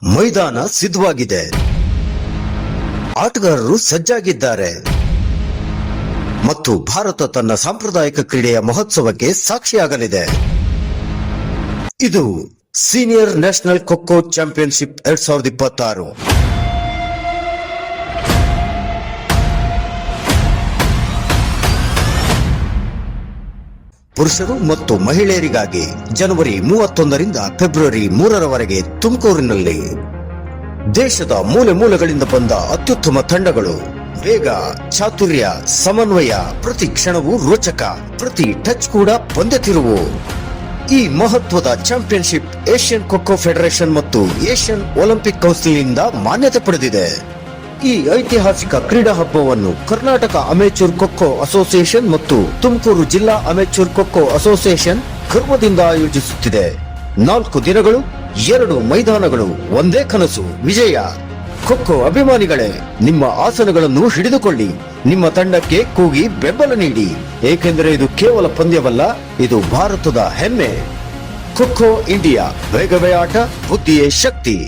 ಮೈದಾನ ಸಿದ್ಧವಾಗಿದೆ, ಆಟಗಾರರು ಸಜ್ಜಾಗಿದ್ದಾರೆ ಮತ್ತು ಭಾರತ ತನ್ನ ಸಾಂಪ್ರದಾಯಿಕ ಕ್ರೀಡೆಯ ಮಹೋತ್ಸವಕ್ಕೆ ಸಾಕ್ಷಿಯಾಗಲಿದೆ. ಇದು ಸೀನಿಯರ್ ನ್ಯಾಷನಲ್ ಖೋ-ಖೋ ಚಾಂಪಿಯನ್ಶಿಪ್ 2026. ಪುರುಷರು ಮತ್ತು ಮಹಿಳೆಯರಿಗಾಗಿ ಜನವರಿ 31ರಿಂದ ಫೆಬ್ರವರಿ 3ರವರೆಗೆ ತುಮಕೂರಿನಲ್ಲಿ ದೇಶದ ಮೂಲೆ ಮೂಲೆಗಳಿಂದ ಬಂದ ಅತ್ಯುತ್ತಮ ತಂಡಗಳು. ವೇಗ, ಚಾತುರ್ಯ, ಸಮನ್ವಯ, ಪ್ರತಿ ಕ್ಷಣವೂ ರೋಚಕ, ಪ್ರತಿ ಟಚ್ ಕೂಡ ಪಂದ್ಯ ತಿರುವು. ಈ ಮಹತ್ವದ ಚಾಂಪಿಯನ್ಶಿಪ್ ಏಷ್ಯನ್ ಖೋ-ಖೋ ಫೆಡರೇಷನ್ ಮತ್ತು ಏಷ್ಯನ್ ಒಲಿಂಪಿಕ್ ಕೌನ್ಸಿಲ್ನಿಂದ ಮಾನ್ಯತೆ ಪಡೆದಿದೆ. ಈ ಐತಿಹಾಸಿಕ ಕ್ರೀಡಾ ಹಬ್ಬವನ್ನು ಕರ್ನಾಟಕ ಅಮೆಚೂರ್ ಖೋ-ಖೋ ಅಸೋಸಿಯೇಷನ್ ಮತ್ತು ತುಮಕೂರು ಜಿಲ್ಲಾ ಅಮೆಚೂರ್ ಖೋ-ಖೋ ಅಸೋಸಿಯೇಷನ್ ಗರ್ವದಿಂದ ಆಯೋಜಿಸುತ್ತಿದೆ. 4 ದಿನಗಳು, 2 ಮೈದಾನಗಳು, ಒಂದೇ ಕನಸು, ವಿಜಯ. ಖೋ-ಖೋ ಅಭಿಮಾನಿಗಳೇ, ನಿಮ್ಮ ಆಸನಗಳನ್ನು ಹಿಡಿದುಕೊಳ್ಳಿ, ನಿಮ್ಮ ತಂಡಕ್ಕೆ ಕೂಗಿ ಬೆಂಬಲ ನೀಡಿ, ಏಕೆಂದರೆ ಇದು ಕೇವಲ ಪಂದ್ಯವಲ್ಲ, ಇದು ಭಾರತದ ಹೆಮ್ಮೆ. ಖೋ-ಖೋ ಇಂಡಿಯಾ, ವೇಗವೇ ಆಟ, ಬುದ್ಧಿಯೇ ಶಕ್ತಿ.